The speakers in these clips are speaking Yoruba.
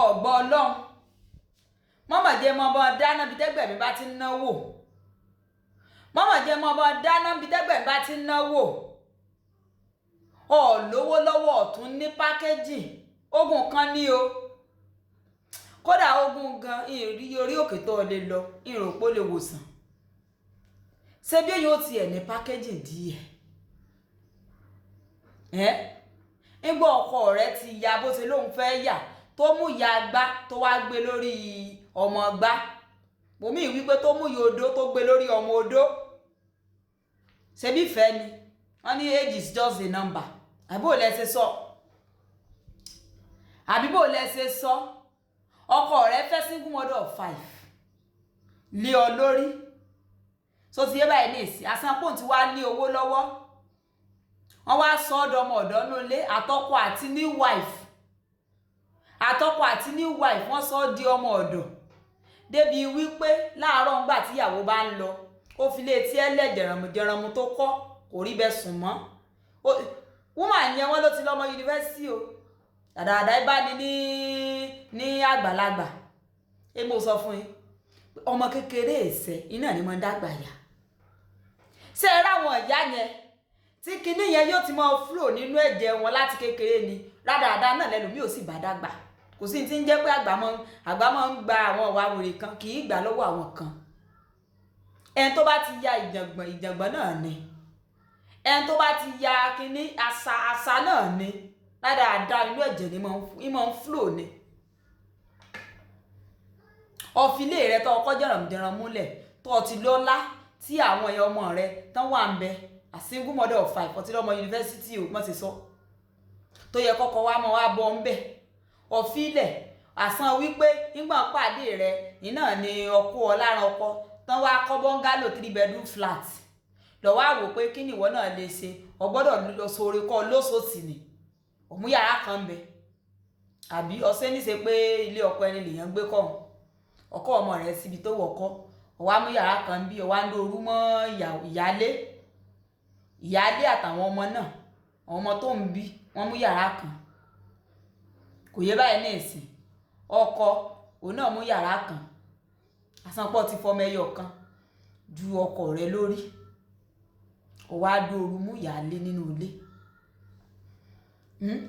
ọ̀gbọ́ ọlọ́run mọ́mọ̀ jẹ́ mọ́ bọ́ dáná bí tẹ́gbẹ̀ mi bá ti ń náwó mọ́mọ̀ jẹ́ mọ́ bọ́ dáná bí tẹ́gbẹ̀ mi bá ti ń náwó lówó lọ́wọ́ ọ̀tún ní pákéjì ogun kan ní o kódà ogun gan ìrí orí òkè tó lè lọ ìròpó lè wòsàn ṣé bí yóò tiẹ̀ ní pákéjì díẹ̀ nígbà ọkọ rẹ ti ya bó ṣe lóun fẹ́ yà tó mú ya gbá tó wá gbé lórí ọmọ gbá bòmí wípé tó mú yòdó tó gbé lórí ọmọ odó ṣebí ìfẹ́ ni wọ́n ní age is just a number àbí ò lẹ́sẹ̀ sọ ọkọ rẹ fẹ́ single mother of 5 lé ọ lórí so ti yé báyìí ní ìsìn àsanpò tí wàá ní owó lọ́wọ́ wọ́n wá sọ ọ́dọ̀ ọmọ ọ̀dọ́ nílé àtọkọ àti new wife wọ́n sọ ọ́ di ọmọ ọ̀dọ̀ débi wípé láàárọ̀ ńgbà tíyàwó bá ń lọ ó fi lé tí ẹlẹ́ jẹ̀rànmù tó kọ́ kò rí bẹ́ẹ̀ sùn mọ́ woman yẹn wọ́n ló ti lọ́mọ yunifásitì o dàdàdà ibà ní àgbàlagbà mo sọ fún yín ọmọ kékeré ẹ̀sẹ̀ iná ni mo ń dàgbà yà ṣé ẹ ráwọn ìyá yẹn tí kinní yẹn yóò ti máa flow nínú ẹ̀jẹ̀ wọn láti kékeré ni rádàdà náà lẹ́lòmíì ò sì bá dàgbà kò sí ti ń jẹ́ pé àgbà máa ń gba àwọn ìwà wèrè kan kì í gbà lọ́wọ́ àwọn kan ẹni tó bá ti ya ìjàngbọ̀n náà ni ẹni tó bá ti ya kinní àṣà náà ni rádàdà inú ẹ̀jẹ̀ ni máa ń flow ni ọ̀fìlé rẹ tó ọkọ́ jẹ̀rànjẹ̀ràn múlẹ̀ tó ti lọ́lá tí àwọn ẹ̀yà ọmọ rẹ tán wà ń bẹ a single mother of 5 ọtí lọ́mọ yunifásitì ò mọ̀ sí sọ tó yẹ kọ́kọ́ wá mọ́ wá bọ́ ń bẹ̀ ọ̀fìlẹ̀ àsan wípé nígbà pàdé rẹ iná ni ọkọ ọláran ọkọ tán wá kọ́ bọ́ngálò 3 bedroom flat lọ́wọ́ àwò pé kí ni ìwọ náà lè ṣe ọgbọ́dọ̀ lọ sórí kọ́ lóṣooṣì ni òmú yàrá kan bẹ àbí ọsẹ níṣe pé ilé ọkọ ẹni lèèyàn gbé kọ́ ọkọ ọmọ rẹ síbi tó wọ̀kọ́ ọwá mú yàrá kan bí ọwá ń dorú mọ́ ìyálé àtàwọn ọmọ náà àwọn ọmọ tó ń bí wọ́n mú yàrá kan kò yé báyìí ní ìsìn ọkọ òun náà mú yàrá kan àsanpọ̀ ti fọmọ ẹyọ kan ju ọkọ rẹ lórí ọwá dorú mú ìyálé nínú ilé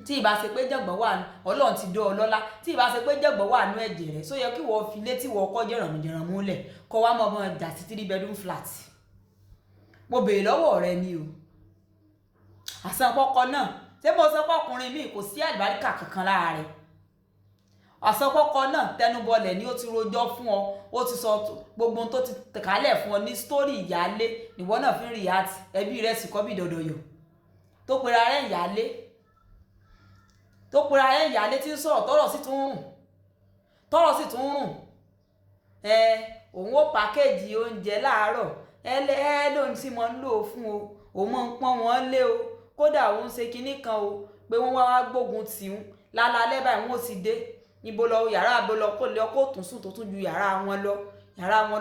tí ìbá ṣe pé jẹ̀gbọ́n wà ọlọ́run ti dán ọ lọ́lá tí ìbá ṣe pé jẹ̀gbọ́n wà nú ẹ̀jẹ̀ rẹ̀ só yẹ kí wọ́n fi létí wọ́n kọ́ jẹ̀rànmùjẹ̀ràn múlẹ̀ kọ́ wá mọ́ ọmọ jà sí 3 bedroom flat mo béèrè lọ́wọ́ rẹ ni o àsanpọ́kọ náà ṣé mo sọ pọ́kùnrin mi kò sí àlùbáríkà kankan lára rẹ̀ àsanpọ́kọ náà tẹnubọlẹ̀ ni ó ti rojọ́ fún ọ ó ti sọ gbogbo ohun tó ti kálẹ̀ fún ọ ní sítórì ìyálé ìwọ náà fi ń react ẹbí rẹ̀ sì kọ́ bí dọ̀dọ̀yọ̀ tó pera rẹ̀ ìyálé tí ń sọ̀rọ̀ tọ́rọ̀ sì tún rùn òun ó pàkéjì oúnjẹ láàárọ̀ lóun sì máa ń lò ó fún o òun máa ń pọ́n wọn lé o kódà òun ṣe kinní kan o pé wọ́n wá gbógun tì ń lálálẹ́ báyìí wọ́n sì dé ibo lọ yàrá àbò lọ kó lè ọkọ̀ tún sùn tó tún ju yàrá wọn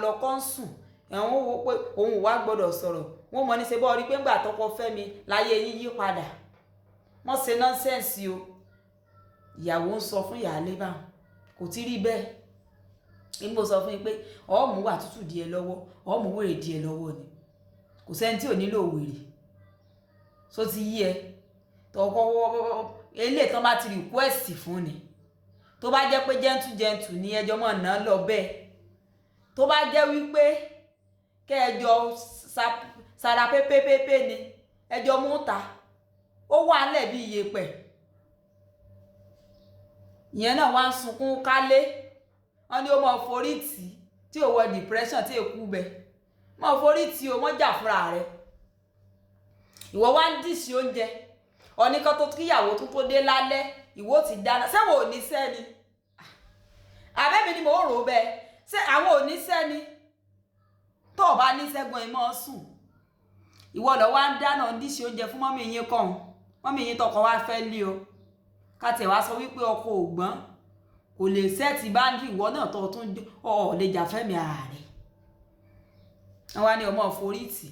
lọ kọ́ ń sùn ẹ̀wọ̀n wo pé òun ò wá gbọ́dọ̀ sọ̀rọ̀ wọ́n mọ̀ ní ṣe bọ́ rí pé ńgbà tọkọ fẹ́ mi láyé yín yí padà wọ́n ṣe nọ́ńsẹ̀nsì o ìyàwó ń sọ fún ìyáálé bá kò tí rí bẹ́ẹ̀ ní mo sọ fún yín pé ọ̀ọ́mù wà tútù díẹ̀ lọ́wọ́ ọ̀ọ́mù wèrè díẹ̀ lọ́wọ́ ni kò sẹ́ni tí ò nílò wèrè so ti yí ẹ tọkọ eléyìí tán bá ti request fún ni tó bá jẹ́ pé gentle ní ẹjọ́ mọ̀ náà lọ bẹ́ẹ̀ tó bá jẹ́ wípé kẹjọ sára pépépépé ni ẹjọ́ mú ta ó wà nílẹ̀ bí iyẹ̀pẹ̀ ìyẹn náà wá ń sunkún kálé wọ́n ní ó mọ forí tí ò wọ depression tí èkú bẹ mọ forí tí o wọ́n jà fúnra rẹ̀ ìwọ wá ń dìsí oúnjẹ ọ̀nìkan tó kíyàwó tó dé lálẹ́ ìwọ ti dáná sẹ́wọ̀n ò ní sẹ́ni àbẹ́mi ni mo rò bẹ́ẹ̀ ṣé àwọn ò ní sẹ́ni tó o bá ní sẹ́gun ẹ̀ mọ́ sùn ìwọ lọ wá ń dáná ń dìsí oúnjẹ fún mọ́mí yín kàn mọ́mí yín tọkọ wá fẹ́ lé o kátẹ̀ wá sọ wípé ọkọ ògbọ́n kò lè sẹ́ẹ̀tì báńdì ìwọ náà tó tún lè jà fẹ́mi ara rẹ̀ wọ́n wá ní ọmọ forítì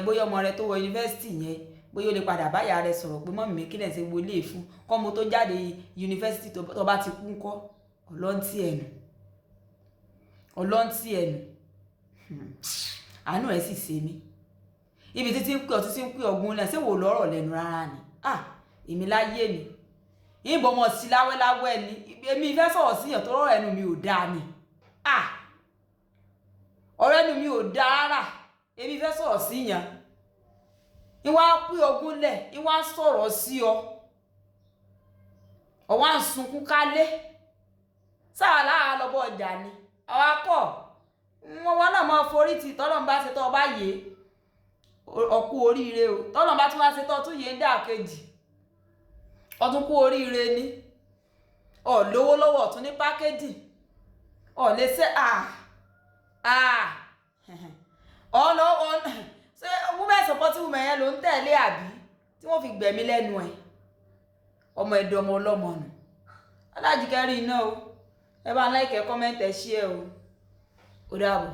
bóyá ọmọ rẹ tó wọ yunifásitì yẹn bóyá ó lè padà báyà rẹ sọ̀rọ̀ pé mọ́mí mi kílẹ̀ ṣe wọlé fún kọ́mọ tó jáde yunifásitì tó bá ti kú ńkọ́ ọlọ́ntì ẹnu ọlọ́ntì ẹnu àánú ẹ̀ sì ṣe mí ibi títí ń pè ọ títí ń pè ọgbọ́n náà ṣé wò lọ́rọ̀ lẹ́nu rárá ni èmi láyé mi ìbọn mọ̀ sí láwẹ́láwẹ́ ni èmi fẹ́ sọ̀rọ̀ sí yàn tó rọrọ̀ ẹnu mi ò dáa ni ọ̀rọ̀ ẹnu mi ò dáa rárá èmi fẹ́ sọ̀rọ̀ sí yàn ìwà pé ọgbọ́n lẹ̀ ìwà sọ̀rọ̀ sí ọ ọ̀wá ń sunkún kálé sáà láà lọ́bọ̀ ọjà ni àwa kọ̀ wọn náà máa forí ti tọ́lọ́n bá ṣe tọ́ ọba yé ọkú oríire o tọ́lọ́n bá tún wá ṣe tọ́ tún yé ń dà kejì ọdún kú oríire ni lówó lọ́wọ́ ọ̀tún ní pákéjì lè ṣe ṣé women support women yẹn ló ń tẹ̀lé àbí tí wọ́n fi gbẹ̀mí lẹ́nu ẹ̀ ọmọ ẹ̀dọ̀ ọmọ ọlọ́mọ nù alájíkẹ́rì iná o ẹ bá ń like ẹ comment ẹ share o ó dàbọ̀.